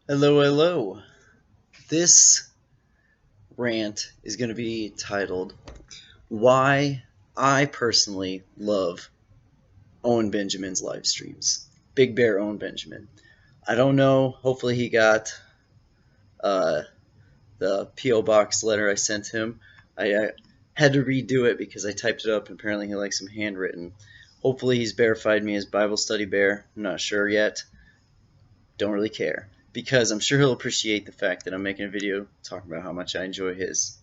Hello, hello. This rant is going to be titled Why I Personally Love Owen Benjamin's Live Streams. Big Bear Owen Benjamin. I don't know. Hopefully, he got uh, the P.O. Box letter I sent him. I had to redo it because I typed it up and apparently he likes some handwritten. Hopefully, he's verified me as Bible Study Bear. I'm not sure yet. Don't really care because I'm sure he'll appreciate the fact that I'm making a video talking about how much I enjoy his.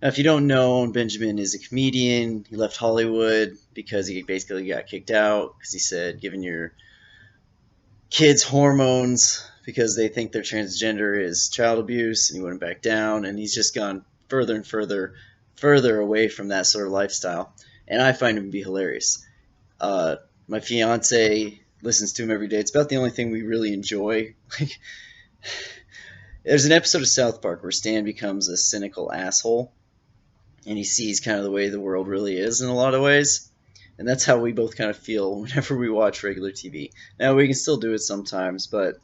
Now, if you don't know, Benjamin is a comedian. He left Hollywood because he basically got kicked out because he said giving your kids hormones because they think they're transgender is child abuse, and he wouldn't back down. And he's just gone further and further away from that sort of lifestyle. And I find him to be hilarious. My fiance listens to him every day. It's about the only thing we really enjoy. Like, there's an episode of South Park where Stan becomes a cynical asshole, and he sees kind of the way the world really is in a lot of ways. And that's how we both kind of feel whenever we watch regular TV. Now, we can still do it sometimes, but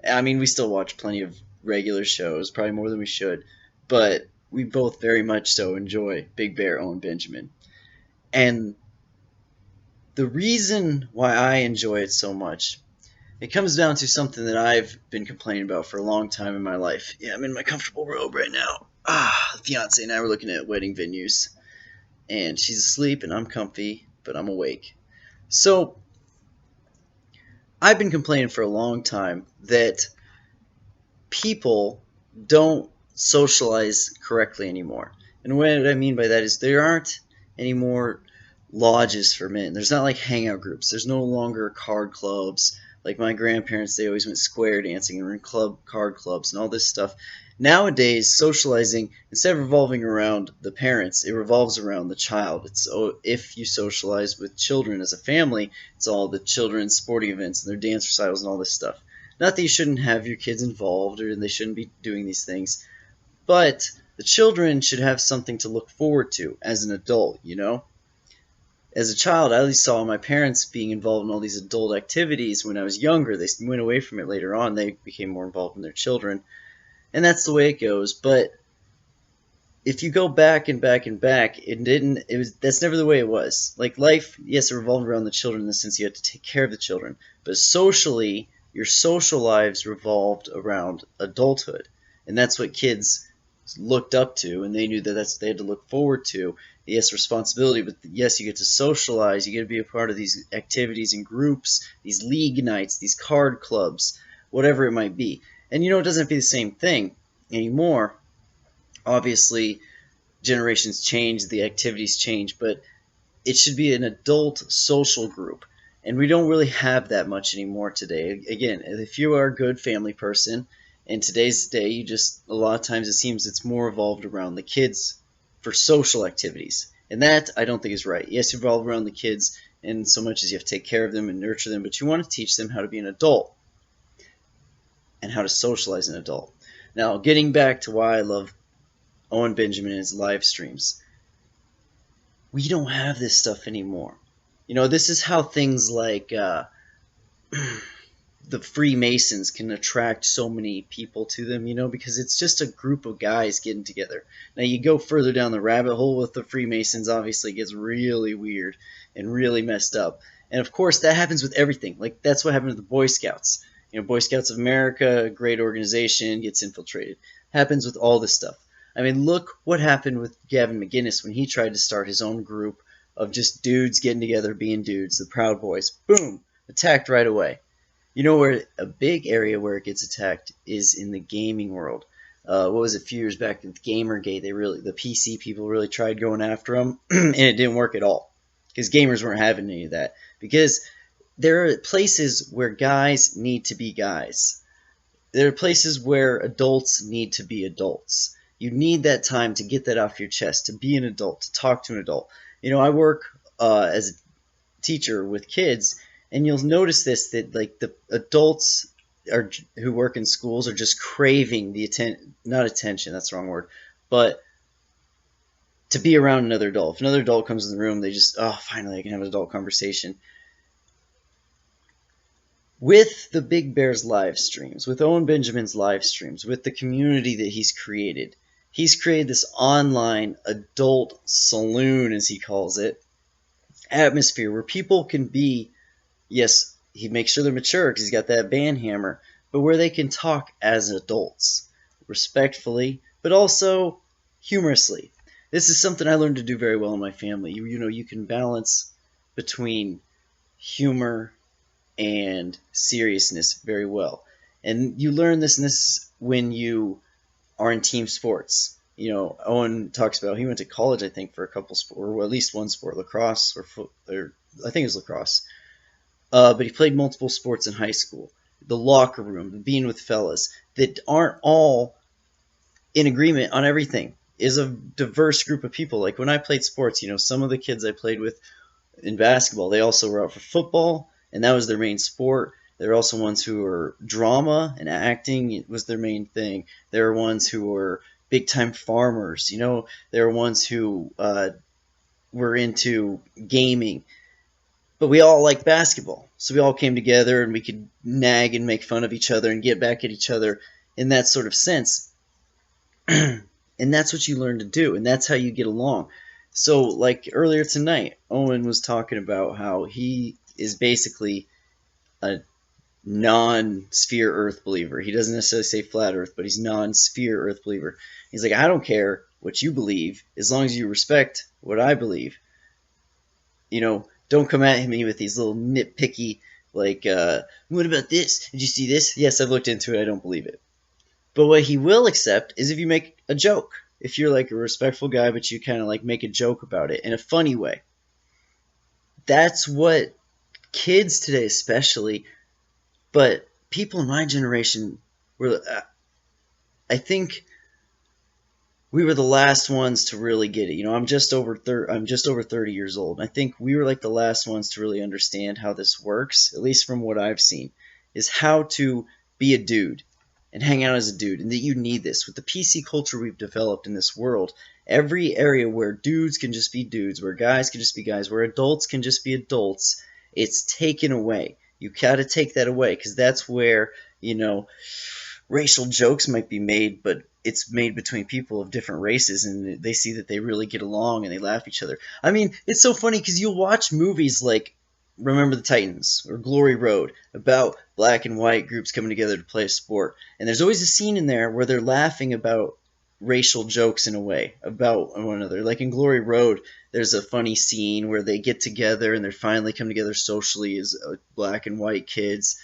I mean, we still watch plenty of regular shows, probably more than we should. But we both very much so enjoy Big Bear Owen Benjamin. And the reason why I enjoy it so much, it comes down to something that I've been complaining about for a long time in my life. Yeah, I'm in my comfortable robe right now. The fiance and I were looking at wedding venues, and she's asleep and I'm comfy, but I'm awake. So I've been complaining for a long time that people don't socialize correctly anymore. And what I mean by that is there aren't any more lodges for men. There's not like hangout groups. There's no longer card clubs. Like my grandparents, they always went square dancing and were in card clubs and all this stuff. Nowadays, socializing, instead of revolving around the parents, it revolves around the child. It's if you socialize with children as a family, it's all the children's sporting events and their dance recitals and all this stuff. Not that you shouldn't have your kids involved or they shouldn't be doing these things, but the children should have something to look forward to as an adult, you know? As a child, I always saw my parents being involved in all these adult activities when I was younger. They went away from it later on. They became more involved in their children. And that's the way it goes. But if you go back and back and back, that's never the way it was. Like life, yes, it revolved around the children in the sense you had to take care of the children. But socially, your social lives revolved around adulthood. And that's what kids looked up to, and they knew that that's what they had to look forward to. Yes, responsibility, but yes, you get to socialize, you get to be a part of these activities and groups, these league nights, these card clubs, whatever it might be. And you know, it doesn't have to be the same thing anymore. Obviously, generations change, the activities change, but it should be an adult social group. And we don't really have that much anymore today. Again, if you are a good family person, in today's day, you just, a lot of times it seems it's more evolved around the kids for social activities. And that I don't think is right. Yes, you revolve around the kids in so much as you have to take care of them and nurture them, but you want to teach them how to be an adult and how to socialize an adult. Now, getting back to why I love Owen Benjamin and his live streams. We don't have this stuff anymore. You know, this is how things like the Freemasons can attract so many people to them, you know, because it's just a group of guys getting together. Now, you go further down the rabbit hole with the Freemasons, obviously it gets really weird and really messed up. And of course, that happens with everything. Like, that's what happened to the Boy Scouts. You know, Boy Scouts of America, a great organization, gets infiltrated. Happens with all this stuff. I mean, look what happened with Gavin McGinnis when he tried to start his own group of just dudes getting together, being dudes, the Proud Boys. Boom! Attacked right away. You know where a big area where it gets attacked is in the gaming world. What was it, a few years back with Gamergate? The PC people really tried going after them, and it didn't work at all because gamers weren't having any of that. Because there are places where guys need to be guys. There are places where adults need to be adults. You need that time to get that off your chest, to be an adult, to talk to an adult. You know, I work as a teacher with kids, and you'll notice this, that like the adults are who work in schools are just craving the not attention, that's the wrong word, but to be around another adult. If another adult comes in the room, they just, oh, finally I can have an adult conversation. with the Big Bear's live streams, with Owen Benjamin's live streams, with the community that he's created this online adult saloon, as he calls it, atmosphere where people can be, yes, he makes sure they're mature because he's got that band hammer, but where they can talk as adults, respectfully, but also humorously. This is something I learned to do very well in my family. You can balance between humor and seriousness very well. And you learn this when you are in team sports. Owen talks about he went to college, I think, for a couple sport, or at least one sport, lacrosse or I think it was lacrosse. But he played multiple sports in high school. The locker room, being with fellas that aren't all in agreement on everything, is a diverse group of people. Like when I played sports, some of the kids I played with in basketball, they also were out for football, and that was their main sport. There are also ones who were drama and acting was their main thing. There are ones who were big time farmers. There are ones who were into gaming. But we all liked basketball, so we all came together and we could nag and make fun of each other and get back at each other in that sort of sense. And that's what you learn to do, and that's how you get along. So, like earlier tonight, Owen was talking about how he is basically a non-sphere Earth believer. He doesn't necessarily say flat Earth, but he's non-sphere Earth believer. He's like, I don't care what you believe, as long as you respect what I believe. Don't come at me with these little nitpicky, like, what about this? Did you see this? Yes, I've looked into it. I don't believe it. But what he will accept is if you make a joke. If you're like a respectful guy, but you kind of like make a joke about it in a funny way. That's what kids today, especially, but people in my generation were, I think, we were the last ones to really get it. I'm just over 30 years old. I think we were like the last ones to really understand how this works, at least from what I've seen, is how to be a dude and hang out as a dude, and that you need this. With the PC culture we've developed in this world, every area where dudes can just be dudes, where guys can just be guys, where adults can just be adults, it's taken away. You gotta take that away, because that's where, racial jokes might be made, but it's made between people of different races, and they see that they really get along and they laugh at each other. I mean, it's so funny because you'll watch movies like Remember the Titans or Glory Road about black and white groups coming together to play a sport, and there's always a scene in there where they're laughing about racial jokes in a way about one another. Like in Glory Road, there's a funny scene where they get together and they're finally come together socially as black and white kids.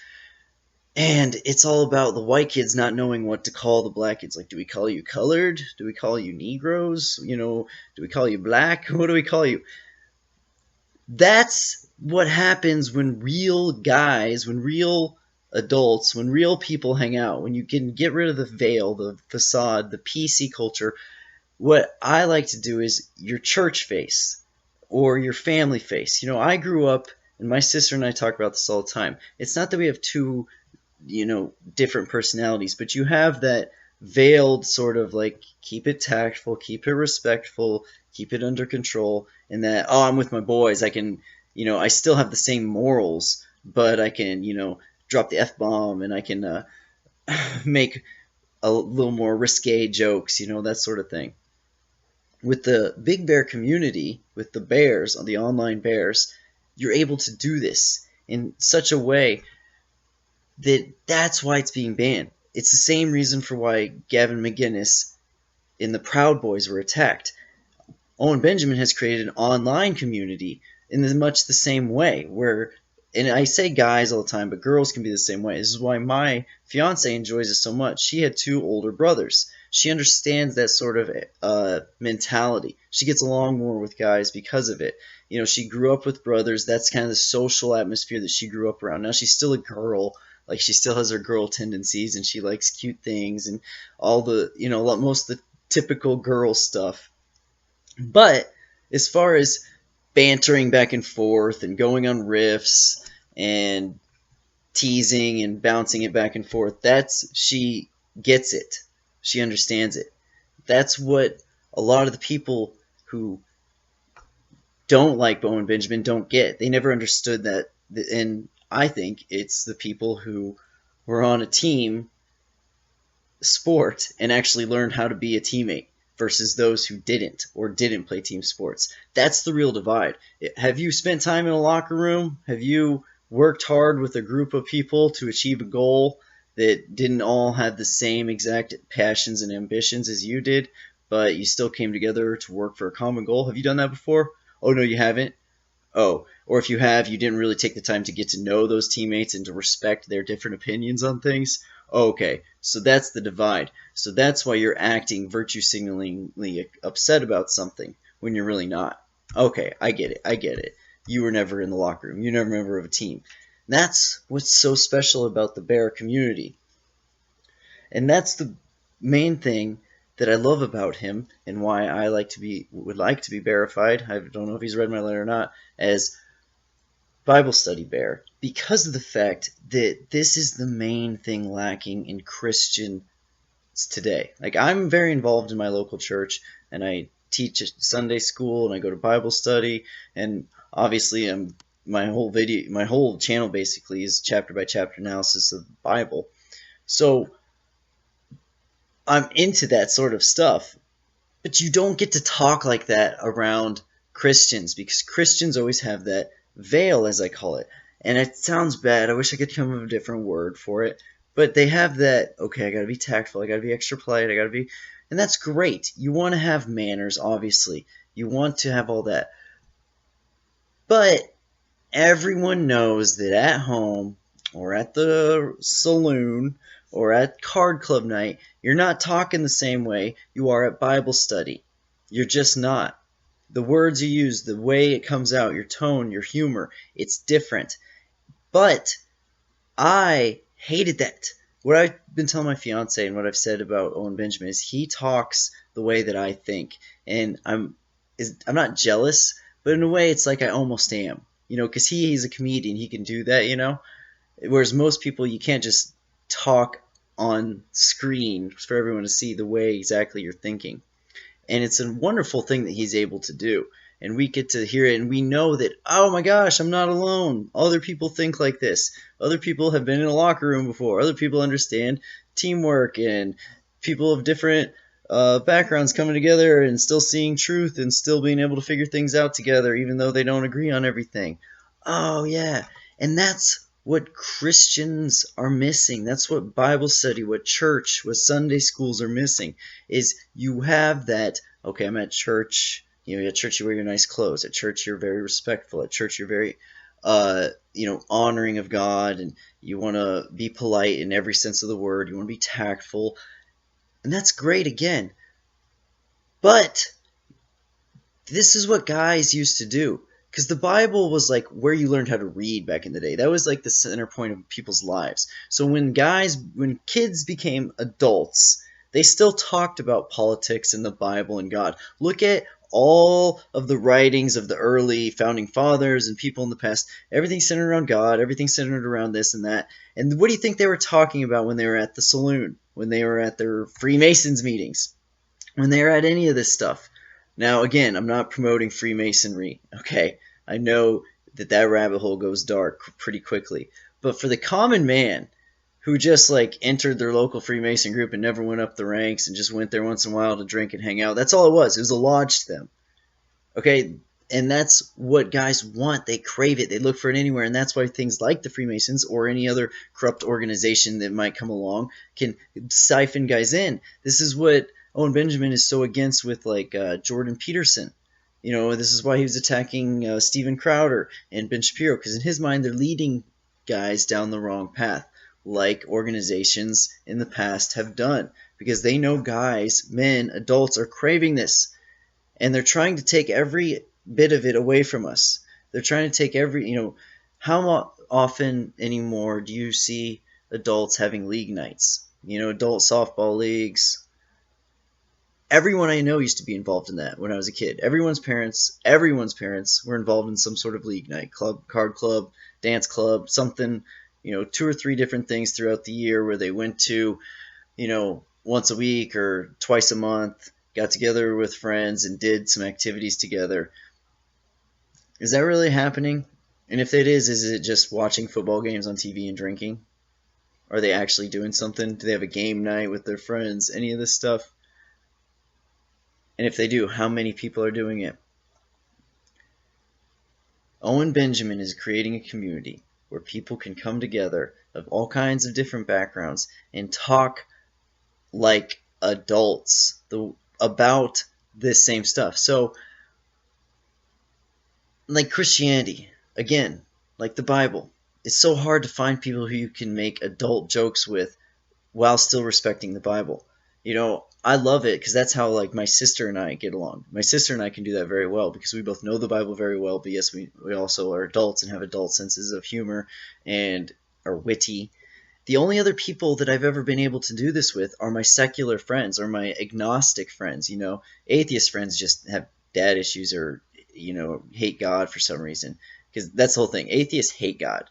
And it's all about the white kids not knowing what to call the black kids. Like, do we call you colored? Do we call you Negroes? Do we call you black? What do we call you? That's what happens when real guys, when real adults, when real people hang out, when you can get rid of the veil, the facade, the PC culture. What I like to do is your church face or your family face. I grew up, and my sister and I talk about this all the time. It's not that we have two different personalities, but you have that veiled sort of like, keep it tactful, keep it respectful, keep it under control, and that, I'm with my boys, I can, I still have the same morals, but I can, drop the F-bomb, and I can make a little more risque jokes, that sort of thing. With the Big Bear community, with the bears, the online bears, you're able to do this in such a way that's why it's being banned. It's the same reason for why Gavin McGinnis and the Proud Boys were attacked. Owen Benjamin has created an online community in much the same way, where, and I say guys all the time, but girls can be the same way. This is why my fiance enjoys it so much. She had 2 older brothers. She understands that sort of mentality. She gets along more with guys because of it. She grew up with brothers. That's kind of the social atmosphere that she grew up around. Now she's still a girl. Like, she still has her girl tendencies, and she likes cute things and all the, most of the typical girl stuff. But as far as bantering back and forth and going on riffs and teasing and bouncing it back and forth, she gets it. She understands it. That's what a lot of the people who don't like Owen Benjamin don't get. They never understood that. And I think it's the people who were on a team sport and actually learned how to be a teammate versus those who didn't or didn't play team sports. That's the real divide. Have you spent time in a locker room? Have you worked hard with a group of people to achieve a goal that didn't all have the same exact passions and ambitions as you did, but you still came together to work for a common goal? Have you done that before? Oh, no, you haven't? Oh, or if you have, you didn't really take the time to get to know those teammates and to respect their different opinions on things. Okay, so that's the divide. So that's why you're acting virtue signalingly upset about something when you're really not. Okay, I get it. I get it. You were never in the locker room. You're never a member of a team. That's what's so special about the bear community. And that's the main thing that I love about him and why I would like to be verified. I don't know if he's read my letter or not, as Bible study bear, because of the fact that this is the main thing lacking in Christians today. Like, I'm very involved in my local church, and I teach at Sunday school, and I go to Bible study, and obviously my whole channel basically is chapter by chapter analysis of the Bible. So I'm into that sort of stuff, but you don't get to talk like that around Christians because Christians always have that veil, as I call it. And it sounds bad. I wish I could come up with a different word for it. But they have that, okay, I gotta be tactful, I gotta be extra polite, and that's great. You want to have manners, obviously. You want to have all that. But everyone knows that at home or at the saloon or at card club night, you're not talking the same way you are at Bible study. You're just not. The words you use, the way it comes out, your tone, your humor, it's different. But I hated that. What I've been telling my fiance and what I've said about Owen Benjamin is he talks the way that I think, and I'm not jealous, but in a way it's like I almost am, because he's a comedian, he can do that. Whereas most people, you can't just talk on screen for everyone to see the way exactly you're thinking. And it's a wonderful thing that he's able to do. And we get to hear it, and we know that, oh my gosh, I'm not alone. Other people think like this. Other people have been in a locker room before. Other people understand teamwork and people of different backgrounds coming together and still seeing truth and still being able to figure things out together, even though they don't agree on everything. Oh, yeah. And that's what Christians are missing. That's what Bible study, what church, what Sunday schools are missing, is you have that, okay, I'm at church. At church you wear your nice clothes. At church you're very respectful. At church you're very, honoring of God, and you want to be polite in every sense of the word. You want to be tactful, and that's great again. But this is what guys used to do. Because the Bible was like where you learned how to read back in the day. That was like the center point of people's lives. So when kids became adults, they still talked about politics and the Bible and God. Look at all of the writings of the early founding fathers and people in the past. Everything centered around God, everything centered around this and that. And what do you think they were talking about when they were at the saloon, when they were at their Freemasons meetings, when they were at any of this stuff? Now, again, I'm not promoting Freemasonry, okay? I know that rabbit hole goes dark pretty quickly. But for the common man who just like entered their local Freemason group and never went up the ranks and just went there once in a while to drink and hang out, that's all it was. It was a lodge to them, okay? And that's what guys want. They crave it. They look for it anywhere. And that's why things like the Freemasons or any other corrupt organization that might come along can siphon guys in. This is what Owen Benjamin is so against with like Jordan Peterson. This is why he was attacking Steven Crowder and Ben Shapiro, because in his mind they're leading guys down the wrong path, like organizations in the past have done, because they know guys, men, adults are craving this, and they're trying to take every bit of it away from us. They're trying to take how often anymore do you see adults having league nights? Adult softball leagues. Everyone I know used to be involved in that when I was a kid. Everyone's parents were involved in some sort of league night, club, card club, dance club, something, 2 or 3 different things throughout the year where they went to, once a week or twice a month, got together with friends and did some activities together. Is that really happening? And if it is it just watching football games on TV and drinking? Are they actually doing something? Do they have a game night with their friends? Any of this stuff? And if they do, how many people are doing it? Owen Benjamin is creating a community where people can come together of all kinds of different backgrounds and talk like adults about this same stuff. So, like Christianity, again, like the Bible, it's so hard to find people who you can make adult jokes with while still respecting the Bible. I love it because that's how like my sister and I get along. My sister and I can do that very well because we both know the Bible very well, but yes, we also are adults and have adult senses of humor and are witty. The only other people that I've ever been able to do this with are my secular friends or my agnostic friends. Atheist friends just have dad issues or, hate God for some reason. Because that's the whole thing. Atheists hate God.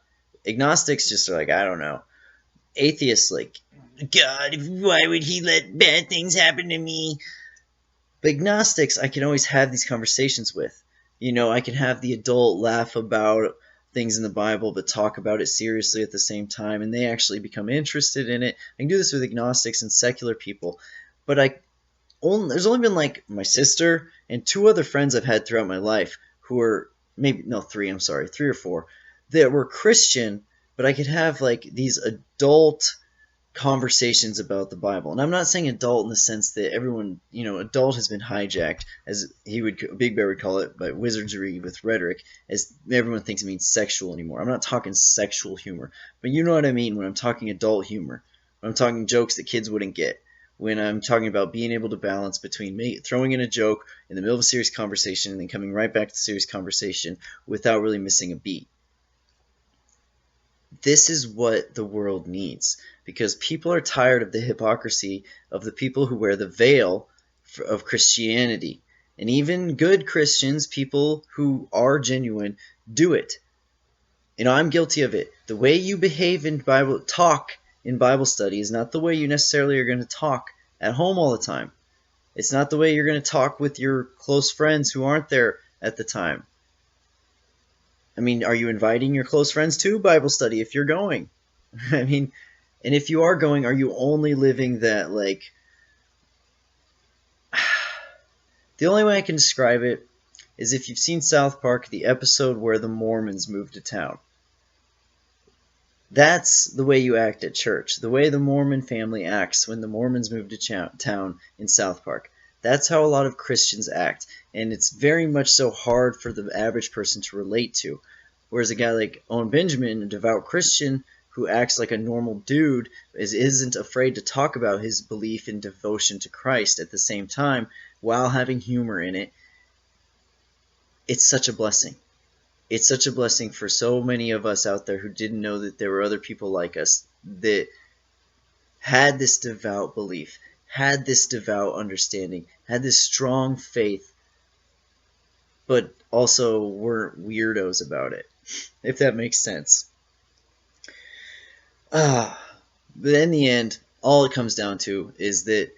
Agnostics just are like, I don't know. Atheists like, God, why would he let bad things happen to me? But agnostics, I can always have these conversations with. I can have the adult laugh about things in the Bible, but talk about it seriously at the same time, and they actually become interested in it. I can do this with agnostics and secular people, but there's only been like my sister and two other friends I've had throughout my life who are three. I'm sorry, three or four that were Christian, but I could have like these adult conversations about the Bible. And I'm not saying adult in the sense that everyone, adult has been hijacked, as Big Bear would call it, by wizardry with rhetoric, as everyone thinks it means sexual anymore. I'm not talking sexual humor, but you know what I mean when I'm talking adult humor. When I'm talking jokes that kids wouldn't get. When I'm talking about being able to balance between throwing in a joke in the middle of a serious conversation and then coming right back to the serious conversation without really missing a beat. This is what the world needs because people are tired of the hypocrisy of the people who wear the veil of Christianity. And even good Christians, people who are genuine, do it. I'm guilty of it. The way you behave in talk in Bible study is not the way you necessarily are going to talk at home all the time. It's not the way you're going to talk with your close friends who aren't there at the time. Are you inviting your close friends to Bible study if you're going? And if you are going, are you only living that, like... The only way I can describe it is if you've seen South Park, the episode where the Mormons moved to town. That's the way you act at church. The way the Mormon family acts when the Mormons move to town in South Park. That's how a lot of Christians act. And it's very much so hard for the average person to relate to. Whereas a guy like Owen Benjamin, a devout Christian who acts like a normal dude, isn't afraid to talk about his belief and devotion to Christ at the same time while having humor in it. It's such a blessing. It's such a blessing for so many of us out there who didn't know that there were other people like us that had this devout belief, had this devout understanding, had this strong faith, but also weren't weirdos about it, if that makes sense. But in the end, all it comes down to is that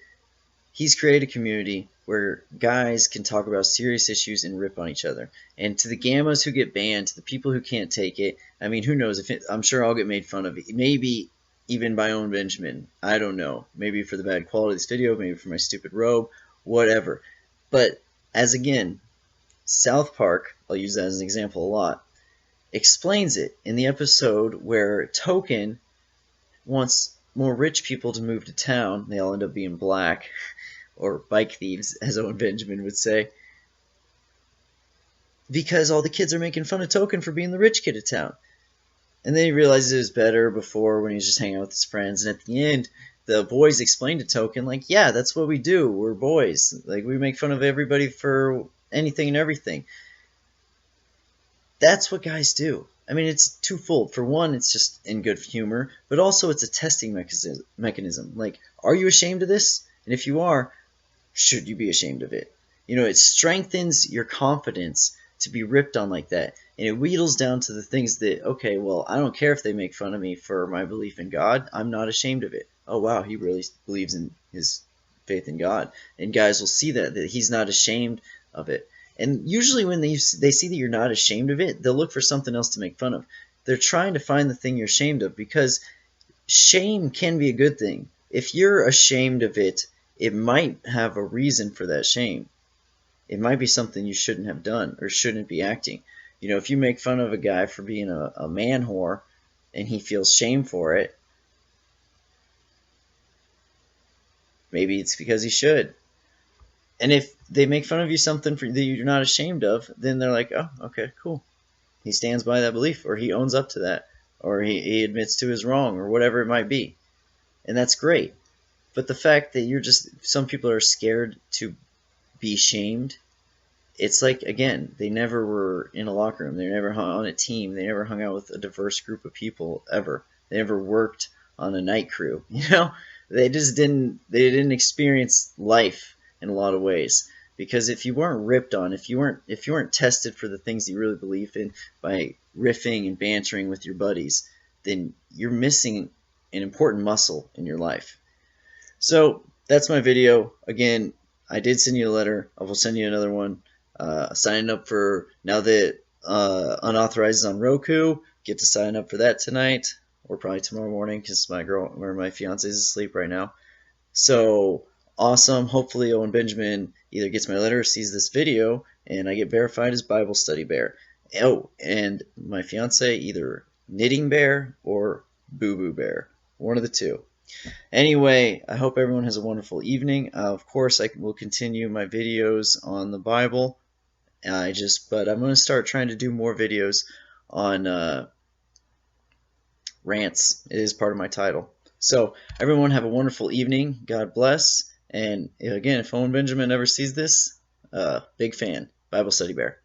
he's created a community where guys can talk about serious issues and rip on each other. And to the gammas who get banned, to the people who can't take it, who knows? I'm sure I'll get made fun of. Maybe even by Owen Benjamin. I don't know. Maybe for the bad quality of this video, maybe for my stupid robe, whatever. But as again, South Park, I'll use that as an example a lot, explains it in the episode where Token wants more rich people to move to town. They all end up being black, or bike thieves, as Owen Benjamin would say, because all the kids are making fun of Token for being the rich kid of town. And then he realizes it was better before when he was just hanging out with his friends. And at the end, the boys explain to Token, like, yeah, that's what we do. We're boys. Like, we make fun of everybody for anything and everything. That's what guys do. It's twofold. For one, it's just in good humor, but also it's a testing mechanism. Like, are you ashamed of this? And if you are, should you be ashamed of it? It strengthens your confidence to be ripped on like that. And it wheedles down to the things that, okay, well, I don't care if they make fun of me for my belief in God. I'm not ashamed of it. Oh, wow, he really believes in his faith in God. And guys will see that he's not ashamed of it. And usually when they see that you're not ashamed of it, they'll look for something else to make fun of. They're trying to find the thing you're ashamed of, because shame can be a good thing. If you're ashamed of it, it might have a reason for that shame. It might be something you shouldn't have done or shouldn't be acting. You know, if you make fun of a guy for being a man whore and he feels shame for it, maybe it's because he should. And if they make fun of you something that you're not ashamed of, then they're like, oh, okay, cool. He stands by that belief, or he owns up to that, or he admits to his wrong, or whatever it might be. And that's great. But the fact that some people are scared to be shamed, it's like, again, they never were in a locker room. They never hung on a team. They never hung out with a diverse group of people ever. They never worked on a night crew. You know, they didn't experience life in a lot of ways. Because if you weren't ripped on, if you weren't tested for the things that you really believe in by riffing and bantering with your buddies, then you're missing an important muscle in your life. So that's my video. Again, I did send you a letter. I will send you another one. Signing up for, now that Unauthorized is on Roku, get to sign up for that tonight, or probably tomorrow morning, because my fiance is asleep right now. So awesome. Hopefully Owen Benjamin either gets my letter or sees this video, and I get verified as Bible Study Bear. Oh, and my fiance either Knitting Bear or Boo Boo Bear. One of the two. Anyway, I hope everyone has a wonderful evening. Of course, I will continue my videos on the Bible. But I'm going to start trying to do more videos on rants. It is part of my title. So everyone have a wonderful evening. God bless. And again, if Owen Benjamin ever sees this, big fan. Bible Study Bear.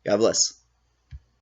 God bless.